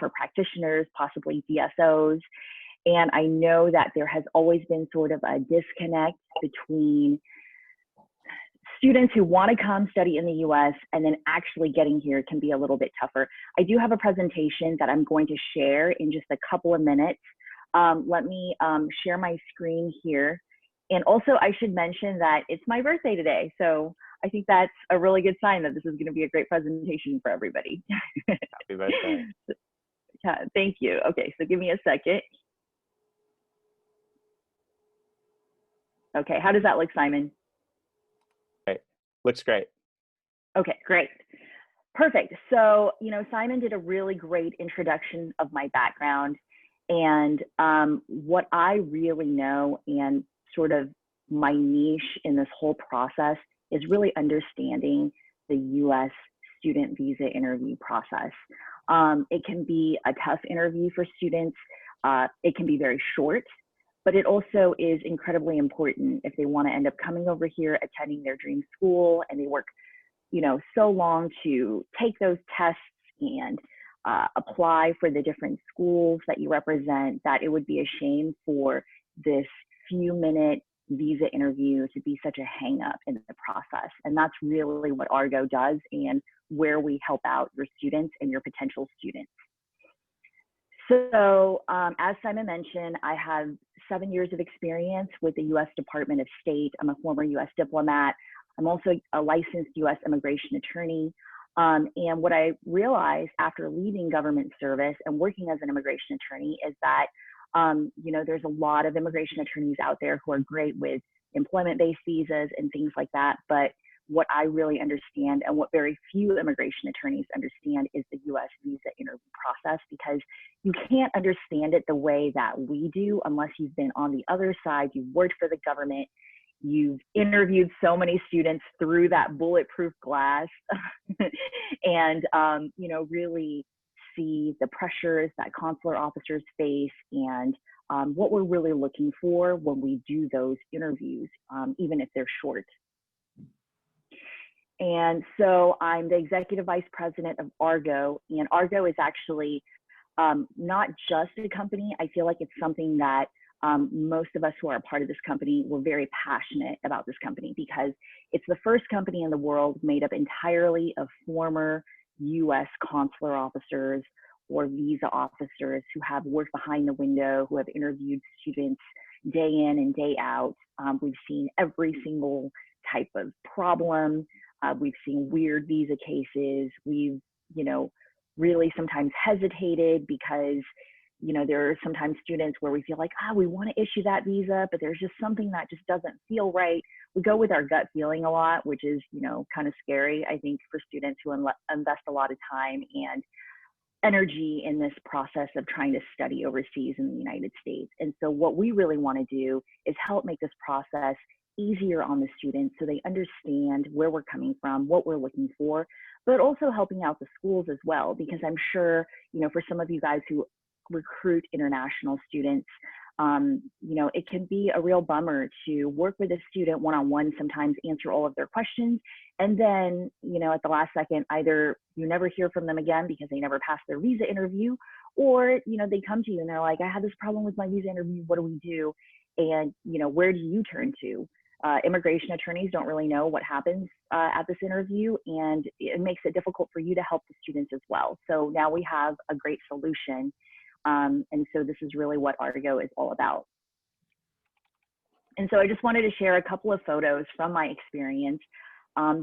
or practitioners, possibly DSOs. And I know that there has always been sort of a disconnect between students who want to come study in the US and then actually getting here can be a little bit tougher. I do have a presentation that I'm going to share in just a couple of minutes. Let me share my screen here. And also I should mention that it's my birthday today. So I think that's a really good sign that this is going to be a great presentation for everybody. Happy birthday. Yeah, thank you. Okay, so give me a second. Okay, how does that look, Simon? Great. Looks great. Okay, great. Perfect. So, Simon did a really great introduction of my background and what I really know and sort of my niche in this whole process is really understanding the US student visa interview process. It can be a tough interview for students. It can be very short, but it also is incredibly important if they want to end up coming over here, attending their dream school, and they work, so long to take those tests and apply for the different schools that you represent, that it would be a shame for this few-minute visa interview to be such a hang-up in the process. And that's really what Argo does and where we help out your students and your potential students. So as Simon mentioned, I have 7 years of experience with the US Department of State. I'm a former US diplomat. I'm also a licensed US immigration attorney. And what I realized after leaving government service and working as an immigration attorney is that, there's a lot of immigration attorneys out there who are great with employment-based visas and things like that. But what I really understand and what very few immigration attorneys understand is the US visa interview process, because you can't understand it the way that we do unless you've been on the other side, you've worked for the government, you've interviewed so many students through that bulletproof glass and, really see the pressures that consular officers face and what we're really looking for when we do those interviews, even if they're short. And so I'm the executive vice president of Argo, and Argo is actually not just a company. I feel like it's something that most of us who are a part of this company, we're very passionate about this company because it's the first company in the world made up entirely of former US consular officers or visa officers who have worked behind the window, who have interviewed students day in and day out. We've seen every single type of problem. We've seen weird visa cases. We've, really sometimes hesitated because, there are sometimes students where we feel like, we want to issue that visa, but there's just something that just doesn't feel right. We go with our gut feeling a lot, which is, kind of scary, I think, for students who invest a lot of time and energy in this process of trying to study overseas in the United States. And so what we really want to do is help make this process easier on the students so they understand where we're coming from, what we're looking for, but also helping out the schools as well, because I'm sure, for some of you guys who recruit international students, it can be a real bummer to work with a student one-on-one, sometimes answer all of their questions, and then, at the last second, either you never hear from them again because they never passed their visa interview, or, they come to you and they're like, I had this problem with my visa interview, what do we do? And, where do you turn to? Immigration attorneys don't really know what happens at this interview, and it makes it difficult for you to help the students as well. So now we have a great solution. And so this is really what Argo is all about. And so I just wanted to share a couple of photos from my experience.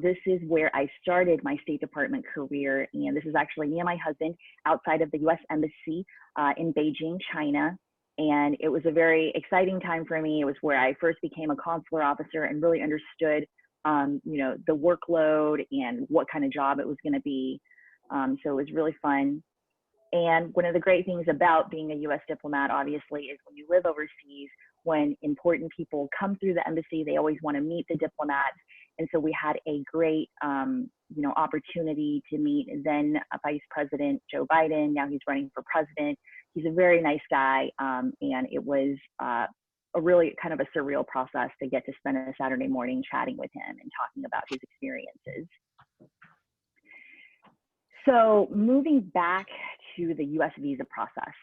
This is where I started my State Department career, and this is actually me and my husband outside of the US Embassy in Beijing, China. And it was a very exciting time for me. It was where I first became a consular officer and really understood, the workload and what kind of job it was going to be. So it was really fun. And one of the great things about being a US diplomat, obviously, is when you live overseas, when important people come through the embassy, they always want to meet the diplomats. And so we had a great, opportunity to meet then Vice President Joe Biden. Now he's running for president. He's a very nice guy. And it was a really kind of a surreal process to get to spend a Saturday morning chatting with him and talking about his experiences. So moving back to the US visa process,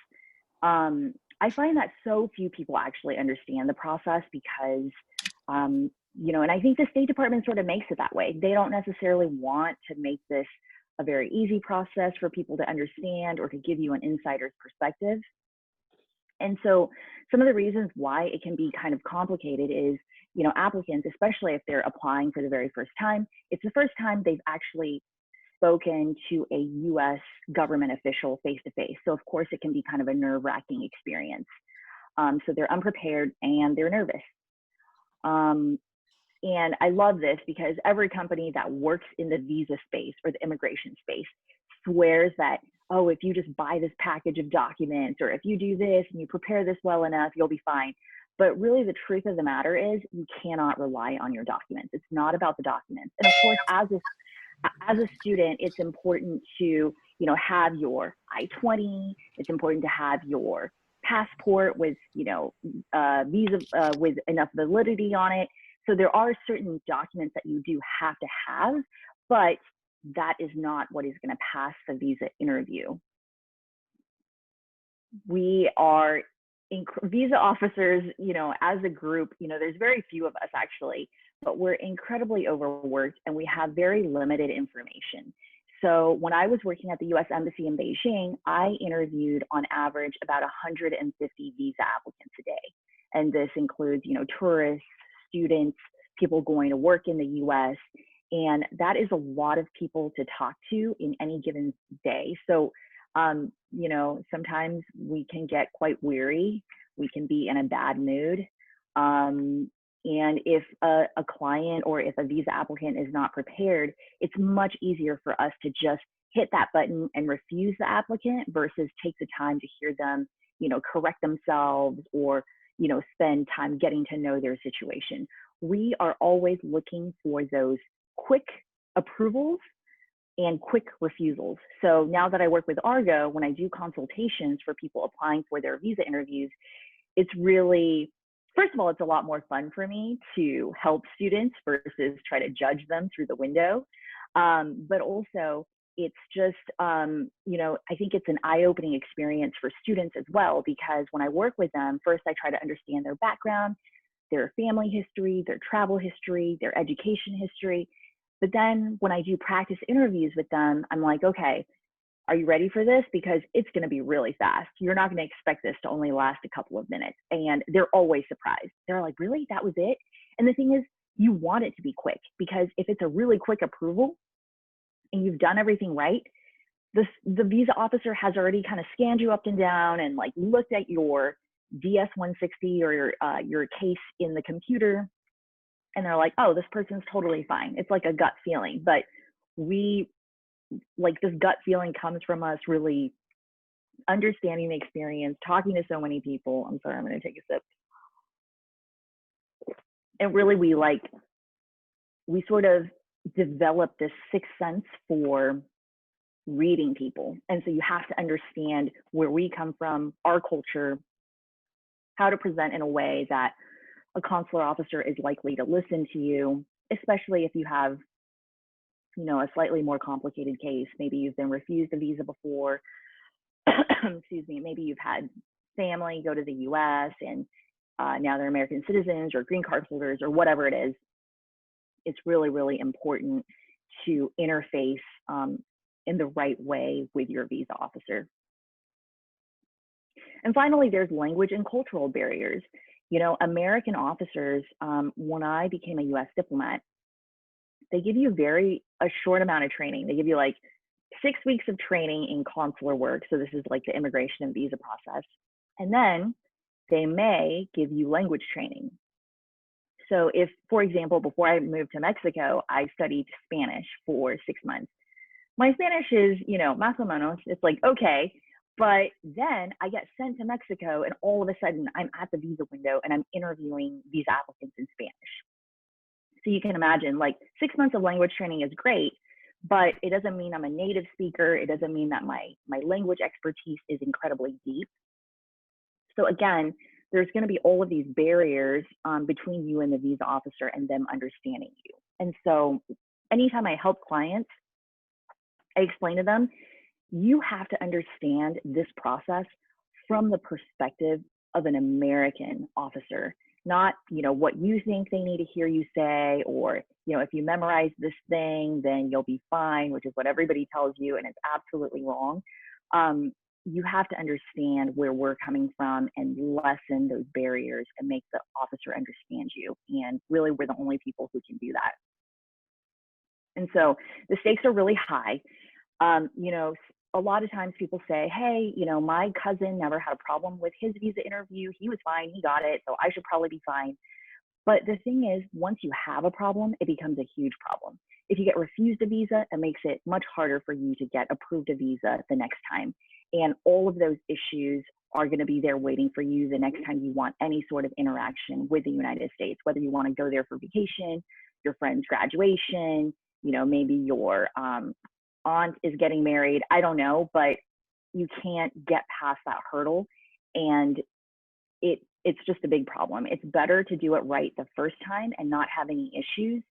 I find that so few people actually understand the process because, and I think the State Department sort of makes it that way. They don't necessarily want to make this a very easy process for people to understand or to give you an insider's perspective. And so some of the reasons why it can be kind of complicated is, applicants, especially if they're applying for the very first time, it's the first time they've actually spoken to a US government official face to face. So of course it can be kind of a nerve-wracking experience. So they're unprepared and they're nervous. And I love this because every company that works in the visa space or the immigration space swears that, oh, if you just buy this package of documents, or if you do this and you prepare this well enough, you'll be fine. But really the truth of the matter is you cannot rely on your documents. It's not about the documents. And of course, as a student, it's important to, have your I-20. It's important to have your passport with, visa with enough validity on it. So there are certain documents that you do have to have, but that is not what is going to pass the visa interview. We are visa officers, as a group, there's very few of us actually, but we're incredibly overworked and we have very limited information. So when I was working at the US Embassy in Beijing, I interviewed on average about 150 visa applicants a day. And this includes, tourists, students, people going to work in the US. And that is a lot of people to talk to in any given day. So, sometimes we can get quite weary. We can be in a bad mood. And if a client or if a visa applicant is not prepared, it's much easier for us to just hit that button and refuse the applicant versus take the time to hear them, correct themselves or, spend time getting to know their situation. We are always looking for those quick approvals and quick refusals. So now that I work with Argo, when I do consultations for people applying for their visa interviews, it's really, first of all, it's a lot more fun for me to help students versus try to judge them through the window. But also it's just, I think it's an eye-opening experience for students as well, because when I work with them, first I try to understand their background, their family history, their travel history, their education history. But then when I do practice interviews with them, I'm like, okay, are you ready for this? Because it's going to be really fast. You're not going to expect this to only last a couple of minutes. And they're always surprised. They're like, really? That was it? And the thing is, you want it to be quick, because if it's a really quick approval and you've done everything right, the visa officer has already kind of scanned you up and down and like looked at your DS-160 or your case in the computer. And they're like, oh, this person's totally fine. It's like a gut feeling. But this gut feeling comes from us really understanding the experience, talking to so many people. I'm sorry, I'm going to take a sip. And really, we sort of develop this sixth sense for reading people. And so you have to understand where we come from, our culture, how to present in a way that a consular officer is likely to listen to you, especially if you have, a slightly more complicated case. Maybe you've been refused a visa before. Excuse me. Maybe you've had family go to the US and now they're American citizens or green card holders or whatever it is. It's really, really important to interface in the right way with your visa officer. And finally, there's language and cultural barriers. American officers, when I became a US diplomat, they give you a short amount of training. They give you like 6 weeks of training in consular work. So this is like the immigration and visa process. And then they may give you language training. So if, for example, before I moved to Mexico, I studied Spanish for 6 months. My Spanish is, más o menos, it's like, okay. But then I get sent to Mexico and all of a sudden I'm at the visa window and I'm interviewing visa applicants in Spanish. So you can imagine, like, 6 months of language training is great, but it doesn't mean I'm a native speaker. It doesn't mean that my language expertise is incredibly deep. So again, there's going to be all of these barriers between you and the visa officer and them understanding you. And so anytime I help clients I explained to them, you have to understand this process from the perspective of an American officer, not, what you think they need to hear you say, or, if you memorize this thing, then you'll be fine, which is what everybody tells you, and it's absolutely wrong. You have to understand where we're coming from and lessen those barriers and make the officer understand you. And really, we're the only people who can do that. And so the stakes are really high. A lot of times people say, hey, my cousin never had a problem with his visa interview. He was fine. He got it. So I should probably be fine. But the thing is, once you have a problem, it becomes a huge problem. If you get refused a visa, it makes it much harder for you to get approved a visa the next time. And all of those issues are going to be there waiting for you the next time you want any sort of interaction with the United States, whether you want to go there for vacation, your friend's graduation, maybe your aunt is getting married. I don't know, but you can't get past that hurdle. And it's just a big problem. It's better to do it right the first time and not have any issues.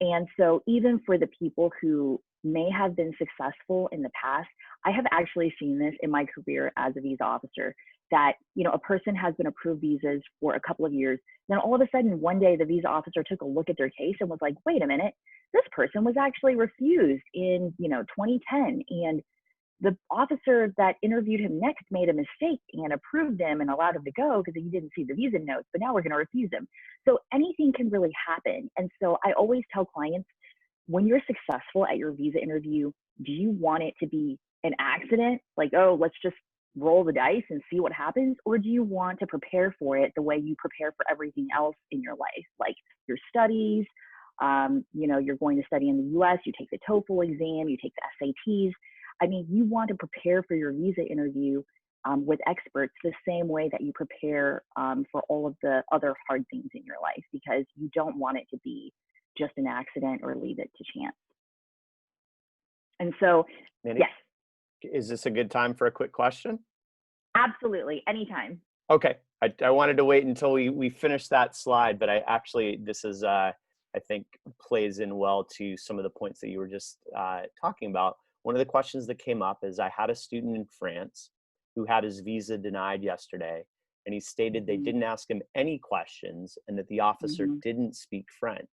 And so even for the people who may have been successful in the past, I have actually seen this in my career as a visa officer, that, a person has been approved visas for a couple of years. Then all of a sudden, one day, the visa officer took a look at their case and was like, wait a minute, this person was actually refused in, 2010. And the officer that interviewed him next made a mistake and approved him and allowed him to go because he didn't see the visa notes, but now we're going to refuse him. So anything can really happen. And so I always tell clients, when you're successful at your visa interview, do you want it to be an accident? Like, oh, let's just roll the dice and see what happens? Or do you want to prepare for it the way you prepare for everything else in your life, like your studies? You're going to study in the US, you take the TOEFL exam, you take the SATs. I mean, you want to prepare for your visa interview with experts the same way that you prepare for all of the other hard things in your life, because you don't want it to be just an accident or leave it to chance. And so, Mandy, yes. Is this a good time for a quick question? Absolutely, anytime. Okay, I wanted to wait until we finish that slide, but this is, I think, plays in well to some of the points that you were just talking about. One of the questions that came up is, I had a student in France who had his visa denied yesterday, and he stated they didn't ask him any questions and that the officer didn't speak French.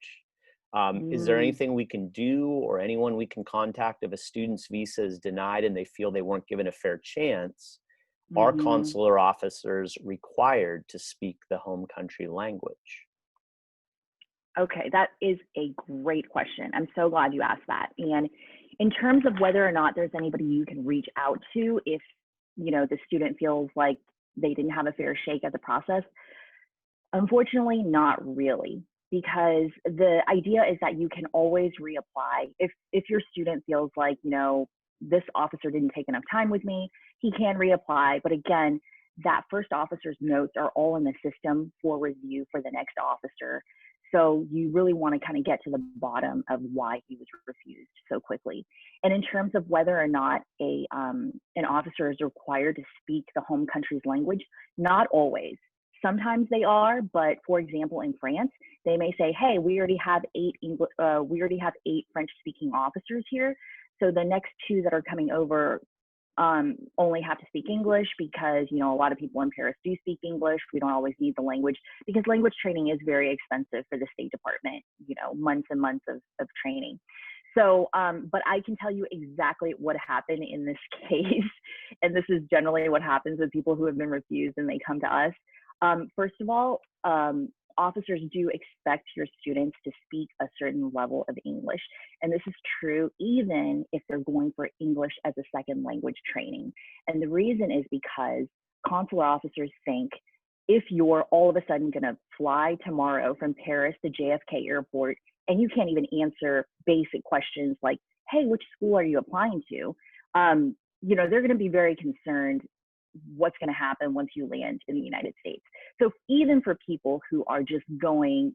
Is there anything we can do, or anyone we can contact if a student's visa is denied and they feel they weren't given a fair chance? Are consular officers required to speak the home country language? Okay, that is a great question. I'm so glad you asked that. And in terms of whether or not there's anybody you can reach out to if, the student feels like they didn't have a fair shake at the process, unfortunately, not really. Because the idea is that you can always reapply. If your student feels like, this officer didn't take enough time with me, he can reapply. But again, that first officer's notes are all in the system for review for the next officer. So you really want to kind of get to the bottom of why he was refused so quickly. And in terms of whether or not an officer is required to speak the home country's language, not always. Sometimes they are, but for example, in France, they may say, "Hey, we already have 8 French-speaking officers here, so the next 2 that are coming over only have to speak English because a lot of people in Paris do speak English. We don't always need the language because language training is very expensive for the State Department. Months and months of training." So, but I can tell you exactly what happened in this case, and this is generally what happens with people who have been refused and they come to us. First of all, officers do expect your students to speak a certain level of English. And this is true even if they're going for English as a second language training. And the reason is because consular officers think if you're all of a sudden going to fly tomorrow from Paris to JFK Airport and you can't even answer basic questions like, hey, which school are you applying to? They're going to be very concerned what's going to happen once you land in the United States. So even for people who are just going,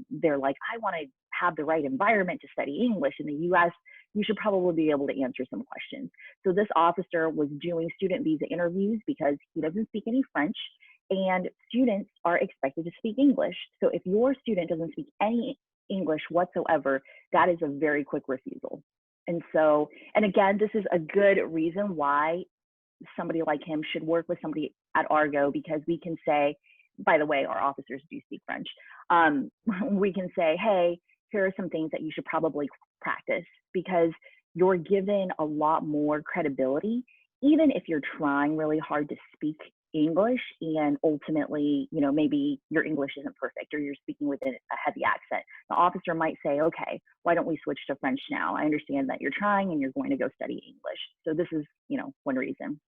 they're like, I want to have the right environment to study English in the US, you should probably be able to answer some questions. So this officer was doing student visa interviews because he doesn't speak any French, and students are expected to speak English. So if your student doesn't speak any English whatsoever, that is a very quick refusal. And so, and again, this is a good reason why somebody like him should work with somebody at Argo, because we can say, by the way, our officers do speak French. We can say, hey, here are some things that you should probably practice, because you're given a lot more credibility, even if you're trying really hard to speak English and ultimately, you know, maybe your English isn't perfect or you're speaking with a heavy accent. The officer might say, okay, why don't we switch to French now? I understand that you're trying and you're going to go study English. So this is, you know, one reason.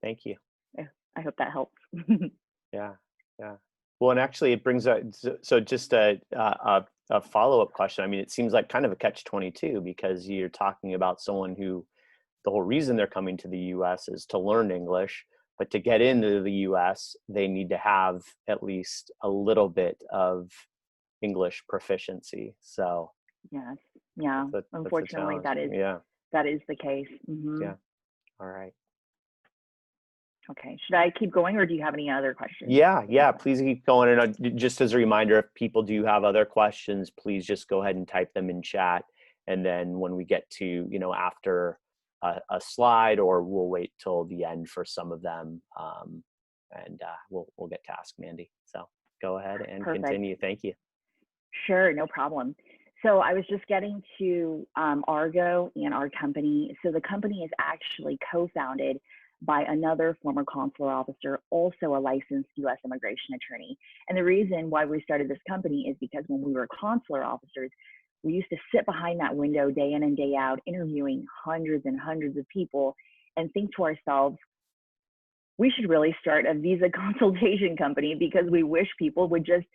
Thank you. I hope that helps. Yeah, yeah. Well, and actually it brings up, so just a follow-up question. I mean, it seems like kind of a catch-22, because you're talking about someone who, the whole reason they're coming to the US is to learn English, but to get into the US, they need to have at least a little bit of English proficiency. So Yes. Yeah. Unfortunately, that's a challenge. that is the case. Mm-hmm. Yeah. All right. Okay. Should I keep going, or do you have any other questions? Yeah. Please keep going. And just as a reminder, if people do have other questions, please just go ahead and type them in chat. And then when we get to, you know, after a slide, or we'll wait till the end for some of them, and we'll get to ask Mandy. So go ahead and Perfect. continue. Thank you. Sure, no problem. So I was just getting to Argo and our company. So the company is actually co-founded by another former consular officer, also a licensed U.S. immigration attorney. And the reason why we started this company is because when we were consular officers, we used to sit behind that window day in and day out, interviewing hundreds and hundreds of people, and think to ourselves, we should really start a visa consultation company, because we wish people would just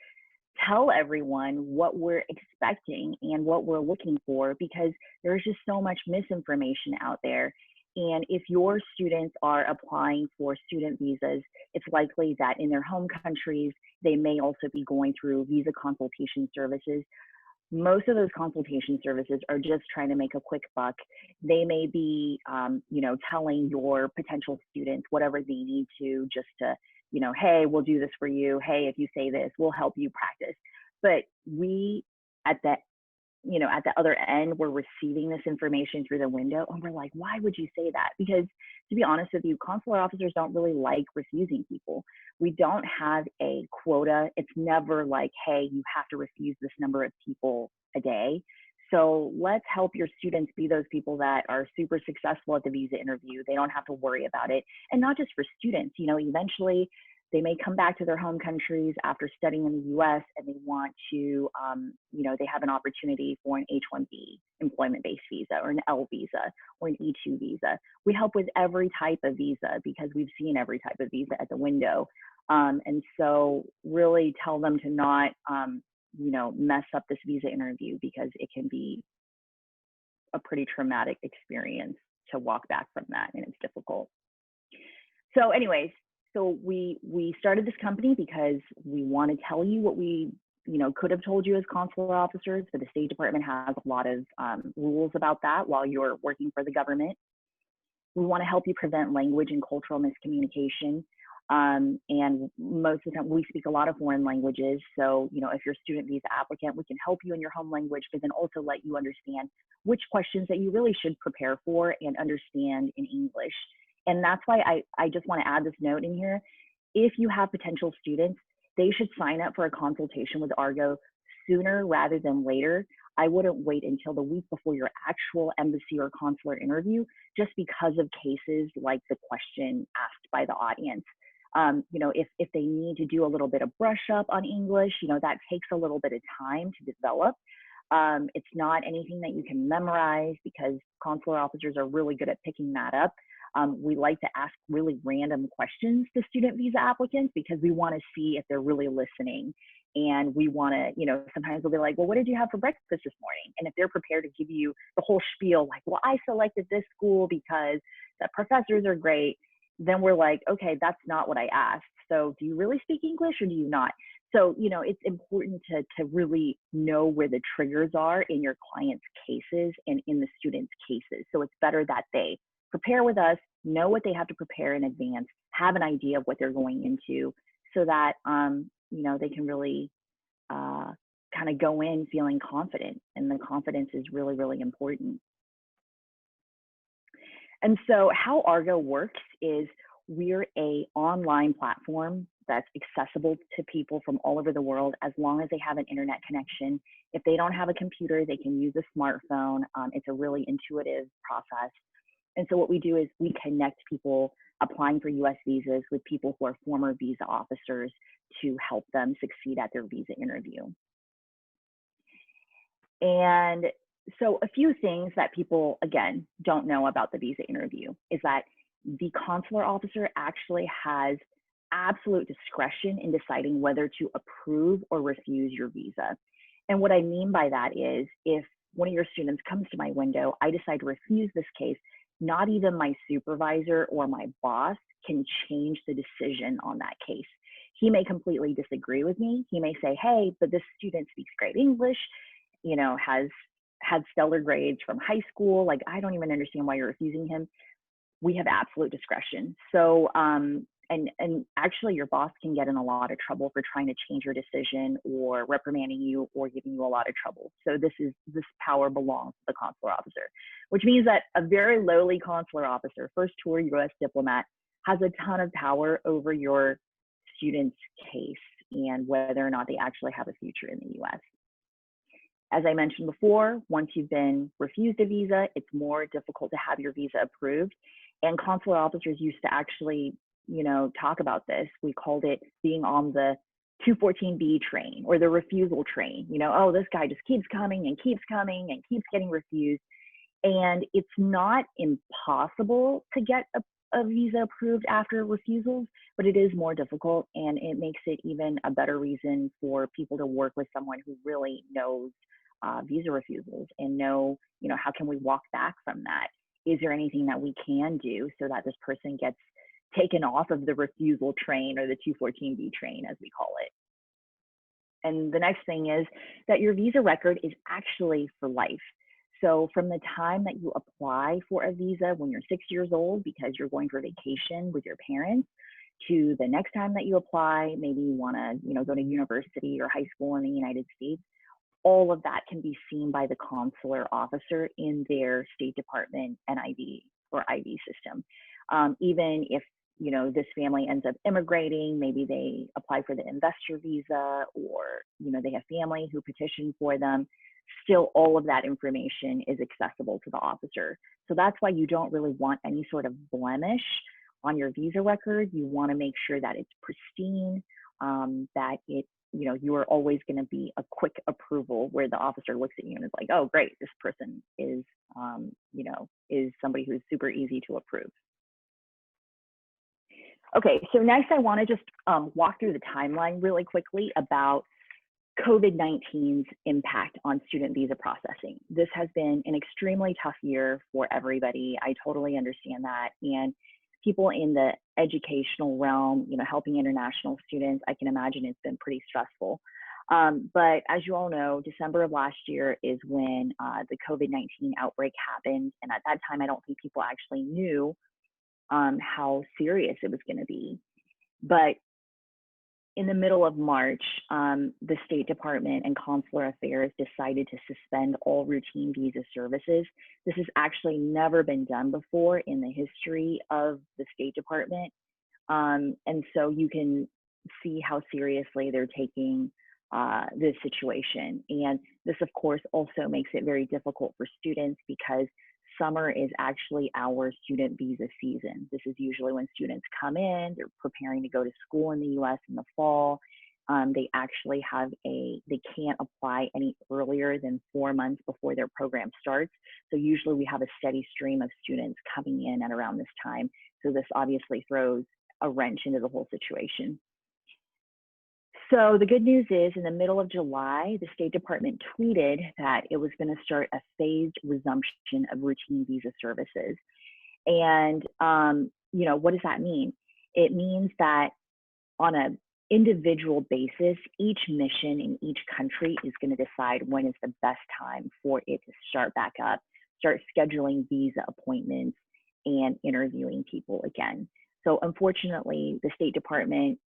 tell everyone what we're expecting and what we're looking for, because there's just so much misinformation out there. And if your students are applying for student visas, it's likely that in their home countries, they may also be going through visa consultation services. Most of those consultation services are just trying to make a quick buck. They may be, you know, telling your potential students whatever they need to, just to, you know, hey, we'll do this for you. Hey, if you say this, we'll help you practice. But we, at that, you know, at the other end, we're receiving this information through the window, and we're like, why would you say that? Because to be honest with you, consular officers don't really like refusing people. We don't have a quota. It's never like, hey, you have to refuse this number of people a day. So let's help your students be those people that are super successful at the visa interview. They don't have to worry about it. And not just for students, you know, eventually they may come back to their home countries after studying in the US, and they want to, you know, they have an opportunity for an H-1B employment-based visa, or an L visa, or an E-2 visa. We help with every type of visa, because we've seen every type of visa at the window. And so really tell them to not, you know, mess up this visa interview, because it can be a pretty traumatic experience to walk back from that, and it's difficult. So anyways, so we started this company because we want to tell you what we, you know, could have told you as consular officers, but the State Department has a lot of rules about that while you're working for the government. We want to help you prevent language and cultural miscommunication. And most of the time we speak a lot of foreign languages. So, you know, if you're a student visa applicant, we can help you in your home language, but then also let you understand which questions that you really should prepare for and understand in English. And that's why I just want to add this note in here. If you have potential students, they should sign up for a consultation with Argo sooner rather than later. I wouldn't wait until the week before your actual embassy or consular interview, just because of cases like the question asked by the audience. You know, if they need to do a little bit of brush up on English, you know, that takes a little bit of time to develop. It's not anything that you can memorize, because consular officers are really good at picking that up. We like to ask really random questions to student visa applicants, because we want to see if they're really listening. And we want to, you know, sometimes they'll be like, well, what did you have for breakfast this morning? And if they're prepared to give you the whole spiel, like, well, I selected this school because the professors are great, then we're like, okay, that's not what I asked. So do you really speak English or do you not? So, you know, it's important to really know where the triggers are in your client's cases and in the student's cases. So it's better that they prepare with us, know what they have to prepare in advance, have an idea of what they're going into, so that, you know, they can really kind of go in feeling confident, and the confidence is really, really important. And so how Argo works is we're a online platform that's accessible to people from all over the world as long as they have an internet connection. If they don't have a computer, they can use a smartphone. It's a really intuitive process. And so what we do is we connect people applying for US visas with people who are former visa officers to help them succeed at their visa interview. And so a few things that people, again, don't know about the visa interview is that the consular officer actually has absolute discretion in deciding whether to approve or refuse your visa. And what I mean by that is if one of your students comes to my window, I decide to refuse this case, not even my supervisor or my boss can change the decision on that case. He may completely disagree with me. He may say, hey, but this student speaks great English, you know, has had stellar grades from high school. Like, I don't even understand why you're refusing him. We have absolute discretion. So, and actually your boss can get in a lot of trouble for trying to change your decision or reprimanding you or giving you a lot of trouble. So this power belongs to the consular officer, which means that a very lowly consular officer, first tour US diplomat, has a ton of power over your student's case and whether or not they actually have a future in the US. As I mentioned before, once you've been refused a visa, it's more difficult to have your visa approved. And consular officers used to actually, you know, talk about this. We called it being on the 214B train or the refusal train. You know, oh, this guy just keeps coming and keeps getting refused. And it's not impossible to get a visa approved after refusals, but it is more difficult, and it makes it even a better reason for people to work with someone who really knows visa refusals and know, you know, how can we walk back from that? Is there anything that we can do so that this person gets taken off of the refusal train or the 214B train, as we call it? And the next thing is that your visa record is actually for life. So from the time that you apply for a visa when you're 6 years old because you're going for vacation with your parents, to the next time that you apply, maybe you want to, you know, go to university or high school in the United States, all of that can be seen by the consular officer in their State Department NIV or IV system. Even if, you know, this family ends up immigrating, maybe they apply for the investor visa or, you know, they have family who petition for them, still all of that information is accessible to the officer. So that's why you don't really want any sort of blemish on your visa record. You want to make sure that it's pristine, that it, you know, you are always going to be a quick approval where the officer looks at you and is like, oh, great, this person is, you know, is somebody who's super easy to approve. Okay, so next I want to just walk through the timeline really quickly about COVID-19's impact on student visa processing. This has been an extremely tough year for everybody. I totally understand that. And people in the educational realm, you know, helping international students, I can imagine it's been pretty stressful. But as you all know, December of last year is when the COVID-19 outbreak happened. And at that time, I don't think people actually knew how serious it was going to be. But in the middle of March, the State Department and Consular Affairs decided to suspend all routine visa services. This has actually never been done before in the history of the State Department. And so you can see how seriously they're taking this situation. And this, of course, also makes it very difficult for students because summer is actually our student visa season. This is usually when students come in, they're preparing to go to school in the US in the fall. They actually have they can't apply any earlier than 4 months before their program starts. So usually we have a steady stream of students coming in at around this time. So this obviously throws a wrench into the whole situation. So the good news is in the middle of July, the State Department tweeted that it was going to start a phased resumption of routine visa services. And, you know, what does that mean? It means that on an individual basis, each mission in each country is going to decide when is the best time for it to start back up, start scheduling visa appointments and interviewing people again. So unfortunately, the State Department,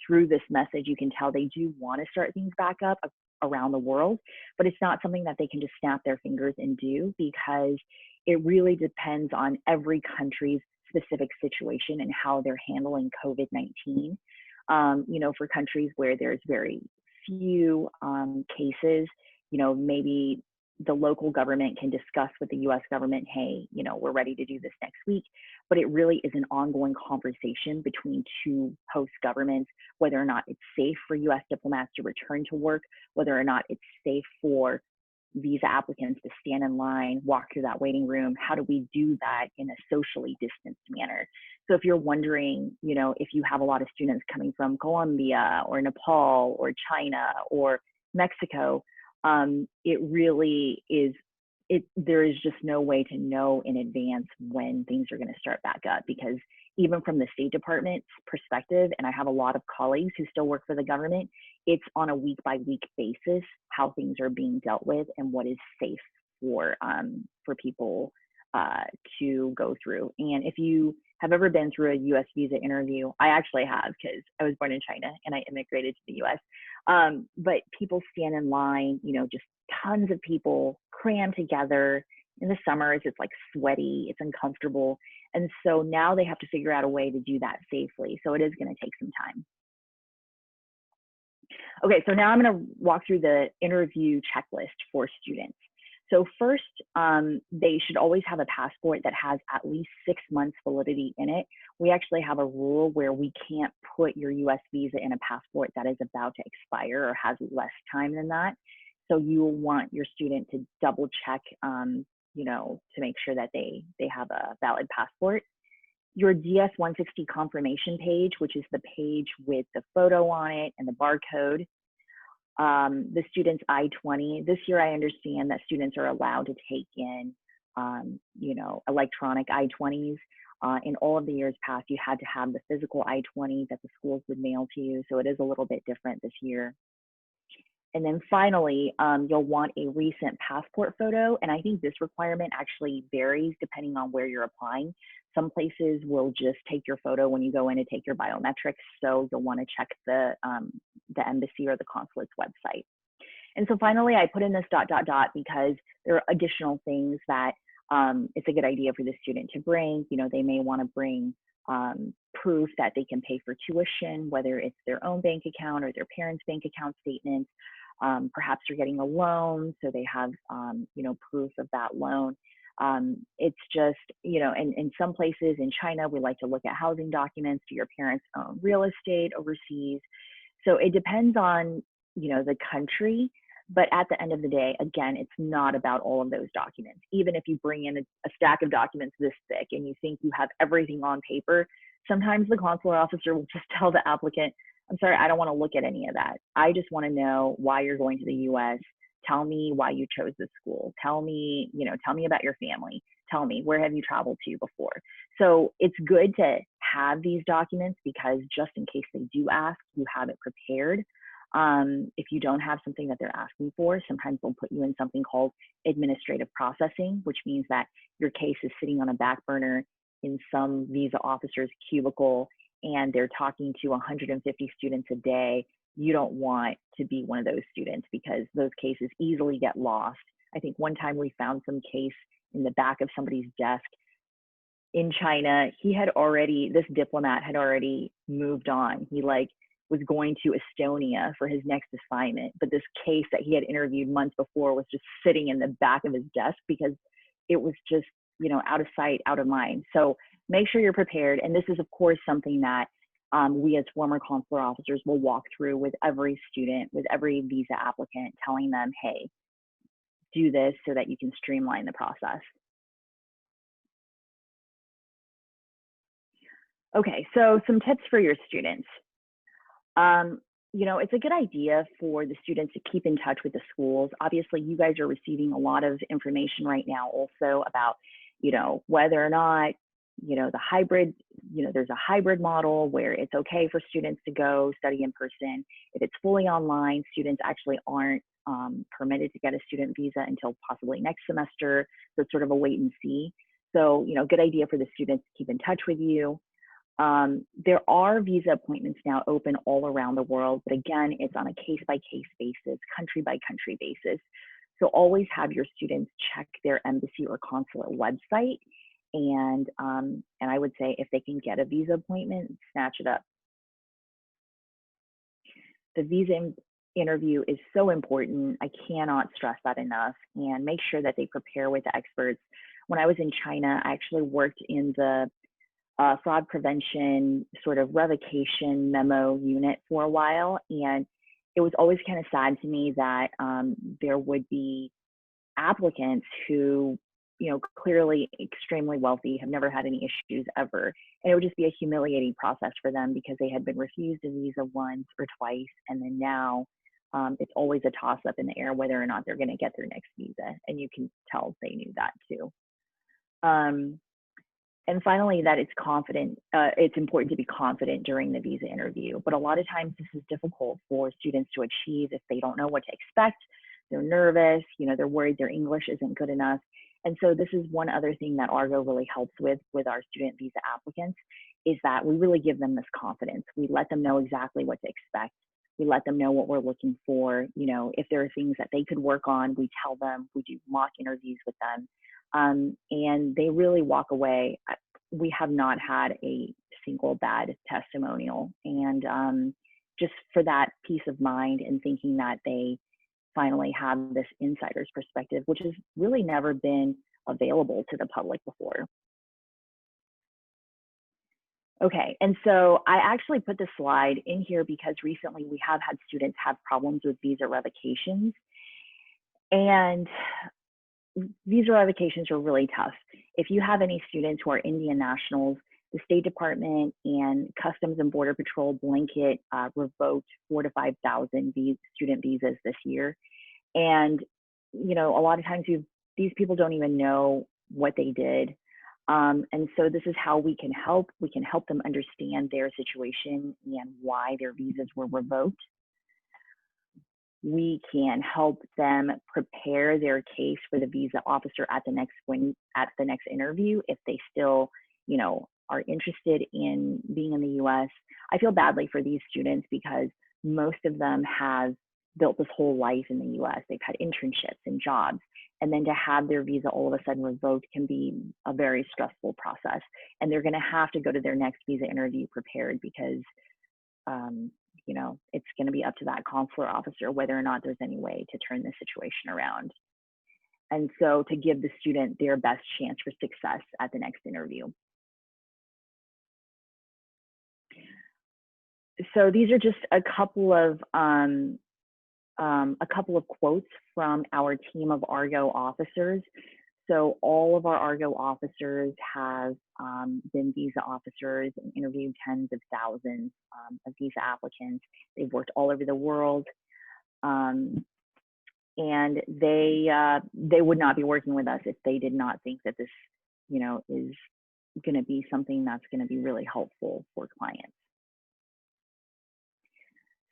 through this message, you can tell they do want to start things back up around the world, but it's not something that they can just snap their fingers and do, because it really depends on every country's specific situation and how they're handling COVID-19. For countries where there's very few cases, maybe the local government can discuss with the US government, hey, we're ready to do this next week. But it really is an ongoing conversation between two host governments, whether or not it's safe for US diplomats to return to work, whether or not it's safe for visa applicants to stand in line, walk through that waiting room. How do we do that in a socially distanced manner? So if you're wondering, if you have a lot of students coming from Colombia or Nepal or China or Mexico, it really is, there is just no way to know in advance when things are going to start back up, because even from the State Department's perspective, and I have a lot of colleagues who still work for the government, it's on a week by week basis how things are being dealt with and what is safe for people to go through. And if you have ever been through a US visa interview, I actually have, because I was born in China and I immigrated to the US. But people stand in line, just tons of people crammed together. In the summers, it's like sweaty, it's uncomfortable. And so now they have to figure out a way to do that safely. So it is going to take some time. Okay, so now I'm going to walk through the interview checklist for students. So first, they should always have a passport that has at least 6 months validity in it. We actually have a rule where we can't put your US visa in a passport that is about to expire or has less time than that. So you will want your student to double check, to make sure that they have a valid passport. Your DS-160 confirmation page, which is the page with the photo on it and the barcode. The student's I-20. This year, I understand that students are allowed to take in, electronic I-20s. In all of the years past, you had to have the physical I-20 that the schools would mail to you. So it is a little bit different this year. And then finally, you'll want a recent passport photo. And I think this requirement actually varies depending on where you're applying. Some places will just take your photo when you go in to take your biometrics. So you'll want to check the embassy or the consulate's website. And so finally, I put in this ... because there are additional things that it's a good idea for the student to bring. They may want to bring proof that they can pay for tuition, whether it's their own bank account or their parents' bank account statements. Perhaps they're getting a loan, so they have, proof of that loan. It's just, in some places in China, we like to look at housing documents. Do your parents own real estate overseas? So it depends on, the country. But at the end of the day, again, it's not about all of those documents. Even if you bring in a stack of documents this thick and you think you have everything on paper, sometimes the consular officer will just tell the applicant, I'm sorry, I don't want to look at any of that. I just want to know why you're going to the US. Tell me why you chose this school. Tell me about your family. Tell me, where have you traveled to before? So it's good to have these documents, because just in case they do ask, you have it prepared. If you don't have something that they're asking for, sometimes they'll put you in something called administrative processing, which means that your case is sitting on a back burner in some visa officer's cubicle, and they're talking to 150 students a day. You don't want to be one of those students, because those cases easily get lost. I think one time we found some case in the back of somebody's desk in China. This diplomat had already moved on. He was going to Estonia for his next assignment, but this case that he had interviewed months before was just sitting in the back of his desk because it was just, out of sight, out of mind. So make sure you're prepared. And this is, of course, something that we as former consular officers will walk through with every student, with every visa applicant, telling them, hey, do this so that you can streamline the process. Okay, so some tips for your students. It's a good idea for the students to keep in touch with the schools. Obviously, you guys are receiving a lot of information right now also about, whether or not, the hybrid, there's a hybrid model where it's okay for students to go study in person. If it's fully online, students actually aren't permitted to get a student visa until possibly next semester. So it's sort of a wait and see. So, good idea for the students to keep in touch with you. There are visa appointments now open all around the world, but again, it's on a case-by-case basis, country-by-country basis. So always have your students check their embassy or consulate website, and I would say if they can get a visa appointment, snatch it up. The visa interview is so important. I cannot stress that enough, and make sure that they prepare with the experts. When I was in China, I actually worked in the fraud prevention sort of revocation memo unit for a while, and it was always kind of sad to me that there would be applicants who, you know, clearly extremely wealthy, have never had any issues ever, and it would just be a humiliating process for them because they had been refused a visa once or twice, and then now it's always a toss up in the air whether or not they're going to get their next visa, and you can tell they knew that too. And finally, that it's important to be confident during the visa interview. But a lot of times this is difficult for students to achieve if they don't know what to expect. They're nervous, you know, they're worried their English isn't good enough. And so this is one other thing that Argo really helps with our student visa applicants, is that we really give them this confidence. We let them know exactly what to expect. We let them know what we're looking for. You know, if there are things that they could work on, we tell them, we do mock interviews with them. And they really walk away. We have not had a single bad testimonial. And just for that peace of mind and thinking that they finally have this insider's perspective, which has really never been available to the public before. Okay, and so I actually put this slide in here because recently we have had students have problems with visa revocations. And visa revocations are really tough. If you have any students who are Indian nationals, the State Department and Customs and Border Patrol blanket revoked 4,000 to 5,000 student visas this year. And, you know, a lot of times these people don't even know what they did. And so this is how we can help. We can help them understand their situation and why their visas were revoked. We can help them prepare their case for the visa officer at the next interview if they still, you know, are interested in being in the U.S. I feel badly for these students because most of them have built this whole life in the U.S. They've had internships and jobs, and then to have their visa all of a sudden revoked can be a very stressful process. And they're going to have to go to their next visa interview prepared because you know, it's going to be up to that consular officer whether or not there's any way to turn the situation around. And so to give the student their best chance for success at the next interview. So these are just a couple of quotes from our team of Argo officers. So all of our Argo officers have been visa officers and interviewed tens of thousands of visa applicants. They've worked all over the world, and they would not be working with us if they did not think that this, you know, is going to be something that's going to be really helpful for clients.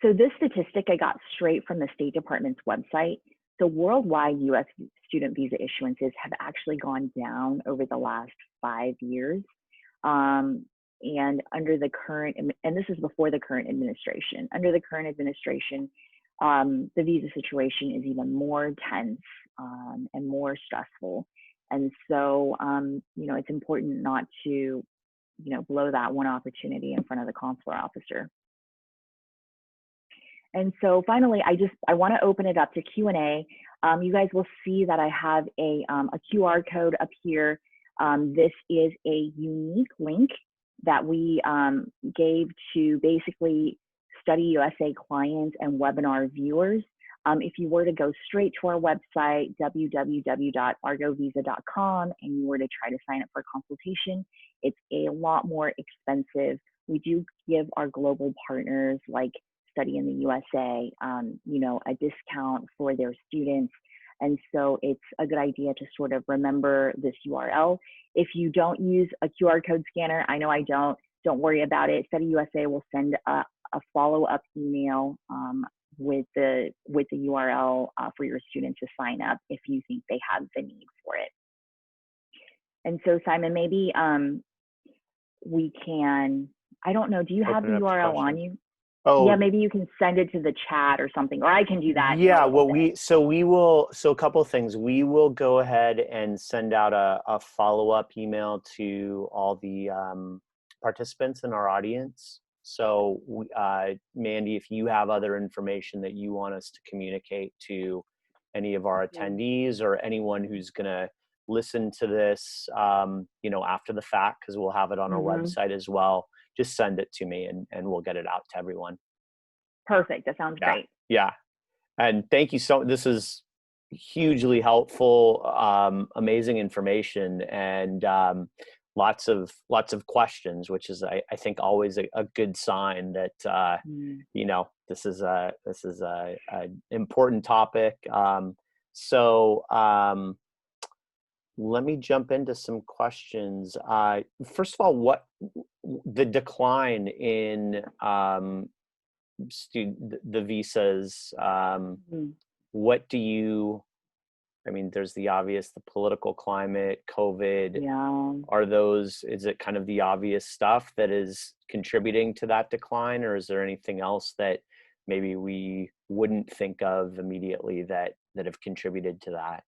So this statistic I got straight from the State Department's website. So worldwide U.S. student visa issuances have actually gone down over the last 5 years. And under the current, and this is before the current administration, under the current administration, the visa situation is even more tense and more stressful. And so, you know, it's important not to, you know, blow that one opportunity in front of the consular officer. And so finally, I want to open it up to Q&A. You guys will see that I have a QR code up here. This is a unique link that we gave to basically Study USA clients and webinar viewers. If you were to go straight to our website, www.argovisa.com, and you were to try to sign up for a consultation, it's a lot more expensive. We do give our global partners like Study in the USA, you know, a discount for their students. And so it's a good idea to sort of remember this URL. If you don't use a QR code scanner, I know I don't worry about it. Study USA will send a follow-up email with the URL for your student to sign up if you think they have the need for it. And so Simon, maybe we can, I don't know, do you have Open the it up to URL on questions. you? Yeah, Oh, maybe you can send it to the chat or something, or I can do that in a yeah. little Well, bit. so a couple of things. We will go ahead and send out a follow-up email to all the participants in our audience. So, Mandy, if you have other information that you want us to communicate to any of our Mhm. attendees or anyone who's going to listen to this, after the fact, because we'll have it on our Mhm. website as well, just send it to me and we'll get it out to everyone. Perfect. That sounds Yeah. great. Yeah. And thank you this is hugely helpful, amazing information, and lots of questions, which is I think always a good sign that Mm. this is a important topic. So let me jump into some questions. First of all, what the decline in the visas? Mhm. What do you, I mean, there's the obvious, the political climate, COVID. Yeah. Is it kind of the obvious stuff that is contributing to that decline, or is there anything else that maybe we wouldn't think of immediately that have contributed to that?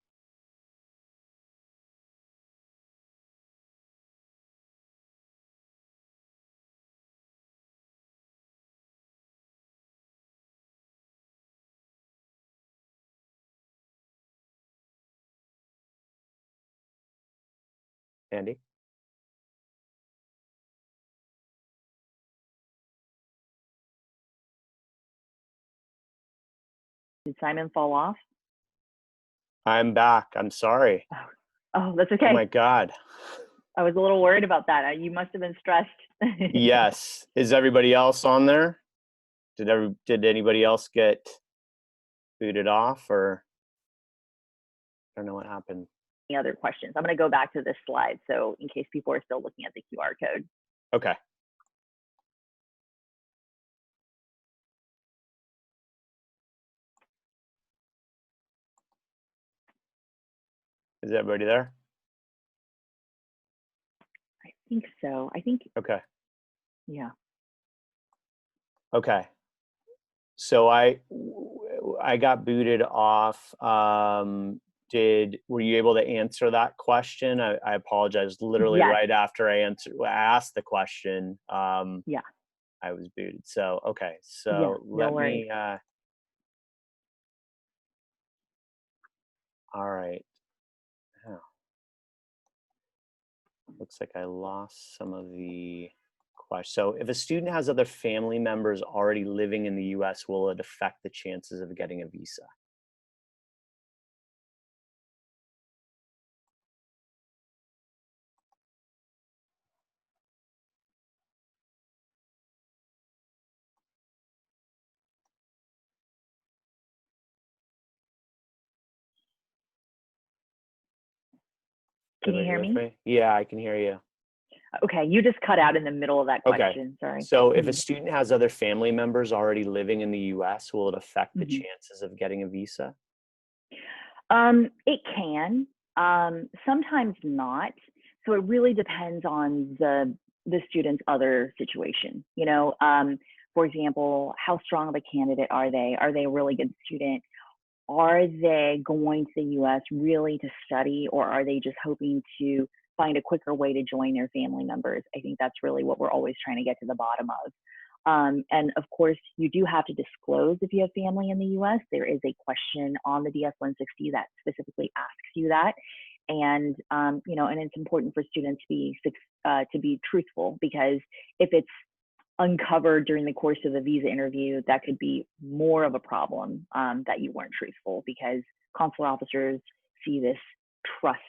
Andy? Did Simon fall off? I'm back. I'm sorry. Oh, oh, that's Oh my okay. God. I was a little worried about that. You must have been stressed. Yes. Is everybody else on there? Did anybody else get booted off, or I don't know what happened? Any other questions? I'm going to go back to this slide. So in case people are still looking at the QR code. Okay. Is everybody there? I think so. I think, Okay. yeah. Okay. So I got booted off. Were you able to answer that question? I apologize. Literally Yes. right after I asked the question, Yeah. I was booted. So okay. Yeah. So No let worries. me. All right. Oh, looks like I lost some of the question. So if a student has other family members already living in the U.S., will it affect the chances of getting a visa? Can you Everybody hear with me? me? Yeah, I can hear you. Okay. You just cut out in the middle of that Okay. question. Sorry. So if a Mhm. student has other family members already living in the US, will it affect the Mhm. chances of getting a visa? It can, sometimes not. So it really depends on the student's other situation. For example, how strong of a candidate are they? Are they a really good student? Are they going to the US really to study, or are they just hoping to find a quicker way to join their family members? I think that's really what we're always trying to get to the bottom of. And of course, you do have to disclose if you have family in the US. There is a question on the DS-160 that specifically asks you that. And it's important for students to be truthful, because if it's uncovered during the course of the visa interview, that could be more of a problem, that you weren't truthful, because consular officers see this trust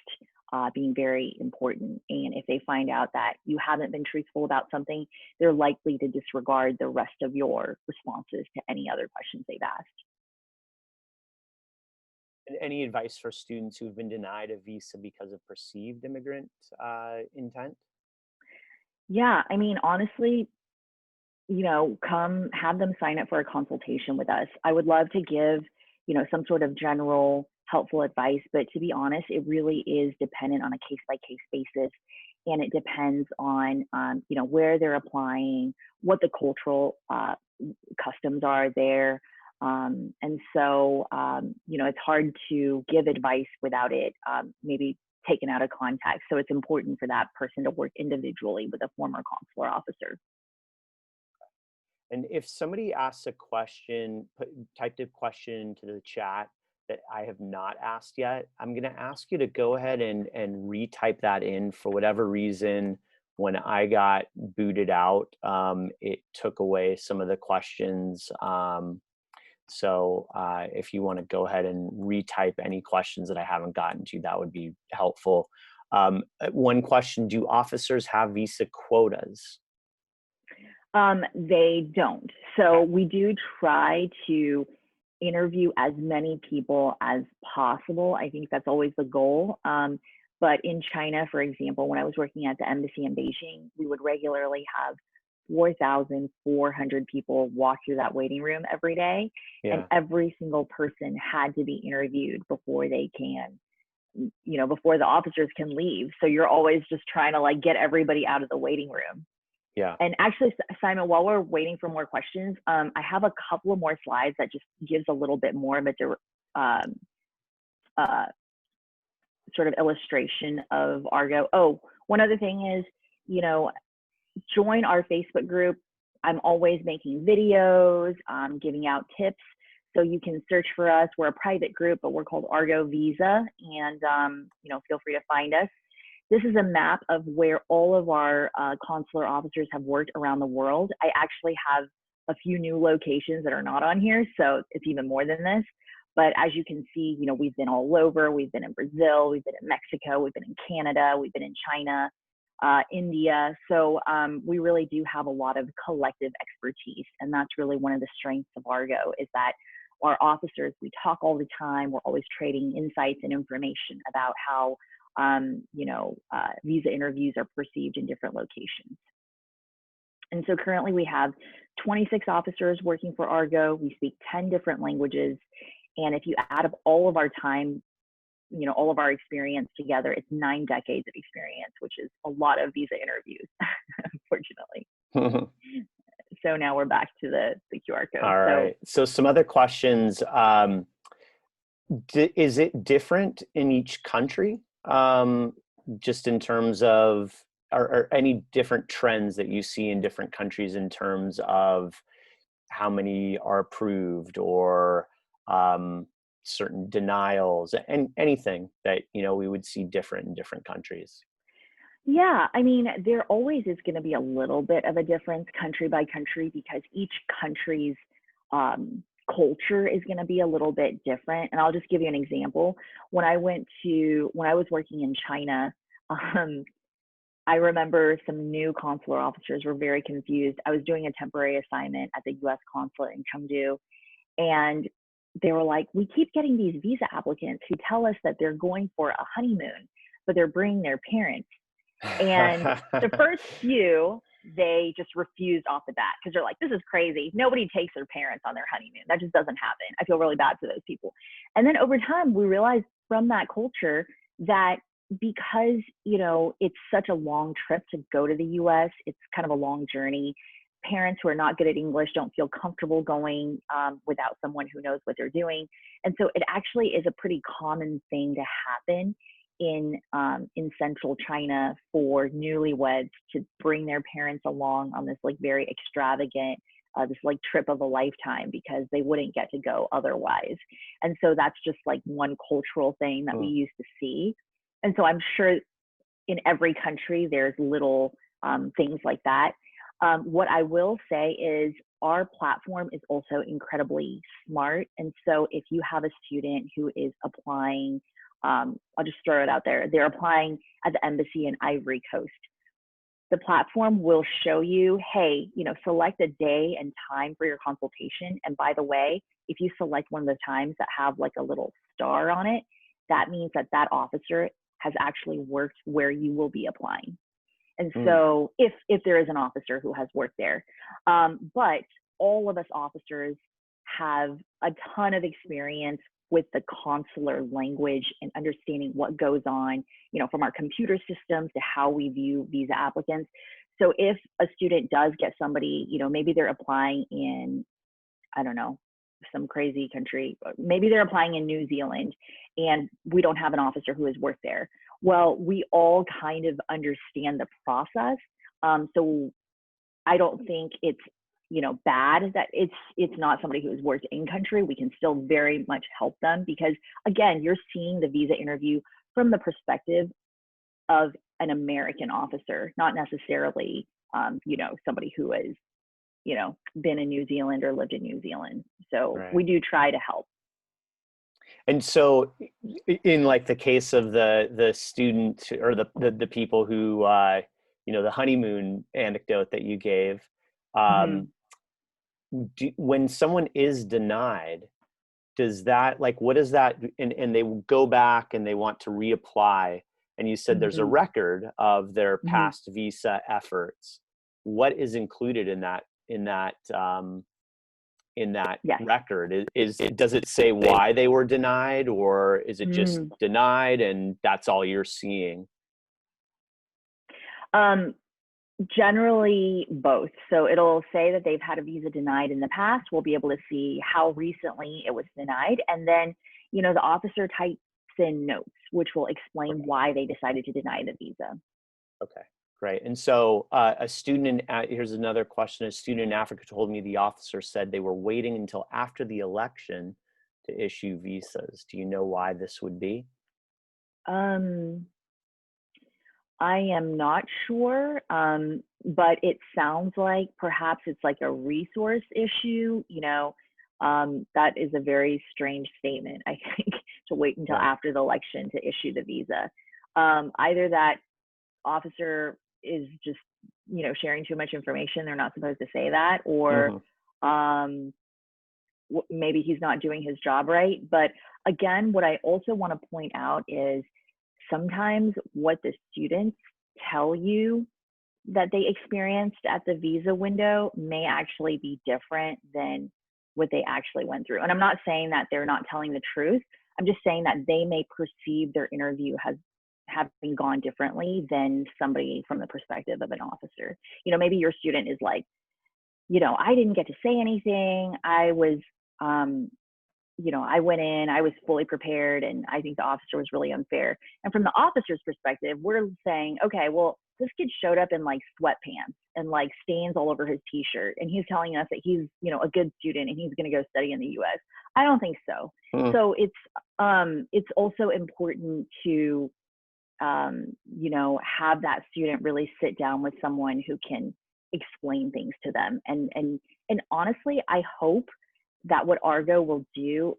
being very important. And if they find out that you haven't been truthful about something, they're likely to disregard the rest of your responses to any other questions they've asked. And any advice for students who've been denied a visa because of perceived immigrant intent? Yeah, I mean, honestly, come have them sign up for a consultation with us. I would love to give, some sort of general helpful advice, but to be honest, it really is dependent on a case by case basis. and it depends on, where they're applying, what the cultural customs are there. And so, it's hard to give advice without it maybe taken out of context. So it's important for that person to work individually with a former consular officer. And if somebody asks a question, typed a question into the chat that I have not asked yet, I'm going to ask you to go ahead and retype that in. For whatever reason, when I got booted out, it took away some of the questions. So if you want to go ahead and retype any questions that I haven't gotten to, that would be helpful. One question: do officers have visa quotas? They don't. So we do try to interview as many people as possible. I think that's always the goal. But in China, for example, when I was working at the embassy in Beijing, we would regularly have 4,400 people walk through that waiting room every day. And Yeah. every single person had to be interviewed before they can, before the officers can leave. So you're always just trying to get everybody out of the waiting room. Yeah. And actually, Simon, while we're waiting for more questions, I have a couple of more slides that just gives a little bit more of a sort of illustration of Argo. Oh, one other thing is, join our Facebook group. I'm always making videos, giving out tips. So you can search for us. We're a private group, but we're called Argo Visa. And, feel free to find us. This is a map of where all of our consular officers have worked around the world. I actually have a few new locations that are not on here, so it's even more than this. But as you can see, we've been all over. We've been in Brazil, we've been in Mexico, we've been in Canada, we've been in China, India. So we really do have a lot of collective expertise, and that's really one of the strengths of Argo, is that our officers, we talk all the time. We're always trading insights and information about how visa interviews are perceived in different locations. And so currently we have 26 officers working for Argo. We speak 10 different languages. And if you add up all of our time, all of our experience together, it's 9 decades of experience, which is a lot of visa interviews, unfortunately. So now we're back to the QR code. All right. So some other questions. Is it different in each country? Just in terms of, are any different trends that you see in different countries in terms of how many are approved, or certain denials, and anything that we would see different in different countries? Yeah, I mean, there always is going to be a little bit of a difference country by country, because each country's culture is going to be a little bit different. And I'll just give you an example. When I was working in China, I remember some new consular officers were very confused. I was doing a temporary assignment at the US consulate in Chengdu, and they were like, we keep getting these visa applicants who tell us that they're going for a honeymoon, but they're bringing their parents. And the first few, they just refused off the bat, because they're like, this is crazy. Nobody takes their parents on their honeymoon. That just doesn't happen. I feel really bad for those people. And then over time, we realized from that culture that because, it's such a long trip to go to the US, it's kind of a long journey. Parents who are not good at English don't feel comfortable going without someone who knows what they're doing. And so it actually is a pretty common thing to happen in central China for newlyweds to bring their parents along on this very extravagant, this trip of a lifetime, because they wouldn't get to go otherwise. And so that's just one cultural thing that we used to see. And so I'm sure in every country there's little things like that. What I will say is our platform is also incredibly smart. And so if you have a student who is applying, I'll just throw it out there, they're applying at the embassy in Ivory Coast, the platform will show you, hey, select a day and time for your consultation. And by the way, if you select one of the times that have a little star on it, that means that that officer has actually worked where you will be applying. And so if there is an officer who has worked there, but all of us officers have a ton of experience with the consular language and understanding what goes on, from our computer systems to how we view visa applicants. So if a student does get somebody, maybe they're applying in, I don't know, some crazy country, maybe they're applying in New Zealand and we don't have an officer who has worked there. Well, we all kind of understand the process. So I don't think it's, bad that it's not somebody who has worked in country. We can still very much help them because, again, you're seeing the visa interview from the perspective of an American officer, not necessarily, somebody who has, been in New Zealand or lived in New Zealand. So Right. we do try to help. And so in like the case of the student or the people who, the honeymoon anecdote that you gave, when someone is denied, does that, like, what is that, and they go back and they want to reapply, and you said there's a record of their past visa efforts. What is included in that Yes. record? Does it say why they were denied, or is it just denied and that's all you're seeing? Generally both. So it'll say that they've had a visa denied in the past. We'll be able to see how recently it was denied. And then, the officer types in notes, which will explain why they decided to deny the visa. Okay, great. And so here's another question. A student in Africa told me the officer said they were waiting until after the election to issue visas. Do you know why this would be? I am not sure, but it sounds like perhaps it's like a resource issue. That is a very strange statement, I think, to wait until after the election to issue the visa. Either that officer is just, sharing too much information. They're not supposed to say that, or maybe he's not doing his job right. But again, what I also want to point out is sometimes what the students tell you that they experienced at the visa window may actually be different than what they actually went through. And I'm not saying that they're not telling the truth. I'm just saying that they may perceive their interview as having gone differently than somebody from the perspective of an officer. Maybe your student is like, I didn't get to say anything. I was, I went in, I was fully prepared, and I think the officer was really unfair. And from the officer's perspective, we're saying, okay, well, this kid showed up in like sweatpants and like stains all over his t-shirt, and he's telling us that he's, a good student and he's going to go study in the US. I don't think so. So it's also important to, have that student really sit down with someone who can explain things to them. And honestly, I hope that what Argo will do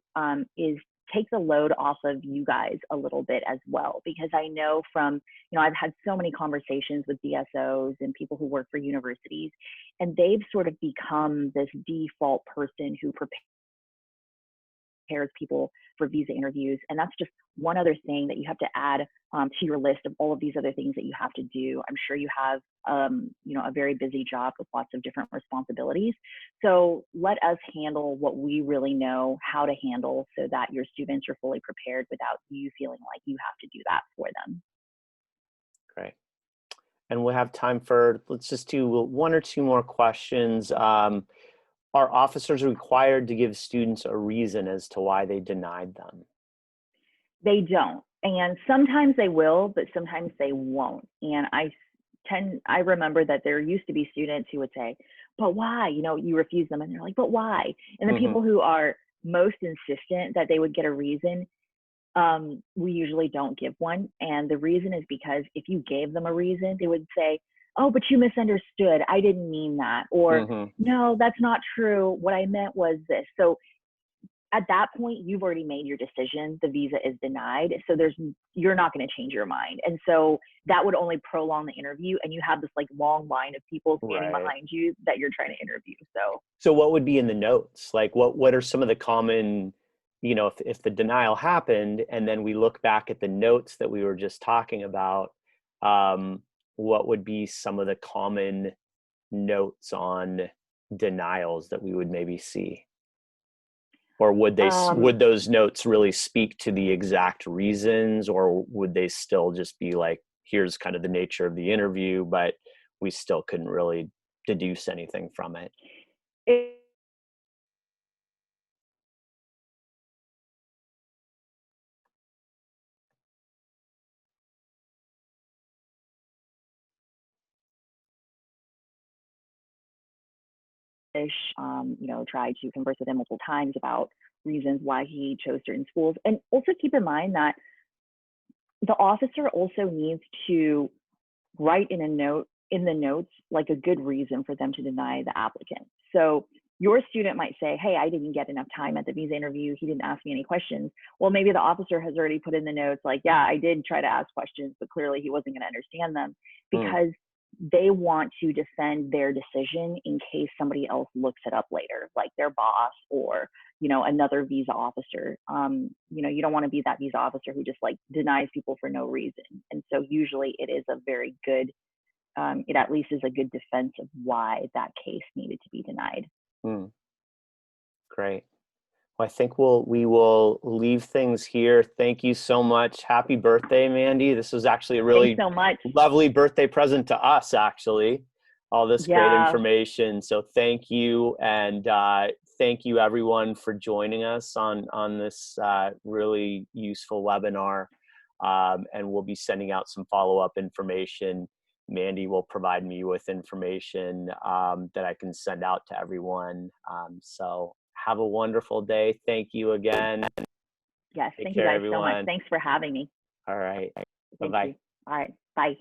is take the load off of you guys a little bit as well, because I know from, I've had so many conversations with DSOs and people who work for universities, and they've sort of become this default person who prepares people for visa interviews. And that's just one other thing that you have to add to your list of all of these other things that you have to do. I'm sure you have, a very busy job with lots of different responsibilities. So let us handle what we really know how to handle so that your students are fully prepared without you feeling like you have to do that for them. Great. And we'll have time for, let's just do one or two more questions. Are officers required to give students a reason as to why they denied them? They don't. And sometimes they will, but sometimes they won't. And I remember that there used to be students who would say, but why? You refuse them. And they're like, but why? And the people who are most insistent that they would get a reason, we usually don't give one. And the reason is because if you gave them a reason, they would say, oh, but you misunderstood. I didn't mean that. Or no, that's not true. What I meant was this. So at that point, you've already made your decision. The visa is denied. So you're not going to change your mind. And so that would only prolong the interview. And you have this like long line of people standing behind you that you're trying to interview. So what would be in the notes? Like what are some of the common, if the denial happened and then we look back at the notes that we were just talking about, what would be some of the common notes on denials that we would maybe see? Or would those notes really speak to the exact reasons, or would they still just be like, here's kind of the nature of the interview, but we still couldn't really deduce anything from it? Tried to converse with him multiple times about reasons why he chose certain schools. And also keep in mind that the officer also needs to write in the notes like a good reason for them to deny the applicant. So your student might say, hey, I didn't get enough time at the visa interview. He didn't ask me any questions. Well, maybe the officer has already put in the notes like, yeah, I did try to ask questions, but clearly he wasn't going to understand them, because they want to defend their decision in case somebody else looks it up later, like their boss or, another visa officer. You don't want to be that visa officer who just like denies people for no reason. And so usually it is a very good, it at least is a good defense of why that case needed to be denied. Great. Well, I think we will leave things here. Thank you so much. Happy birthday, Mandy. This was actually a really so much. lovely birthday present to us, actually. All this great information. So thank you. And thank you everyone for joining us on this really useful webinar. And we'll be sending out some follow-up information. Mandy will provide me with information that I can send out to everyone. So have a wonderful day. Thank you again. Yes, thank you guys so much. Thanks for having me. All right. Bye-bye. All right. Bye.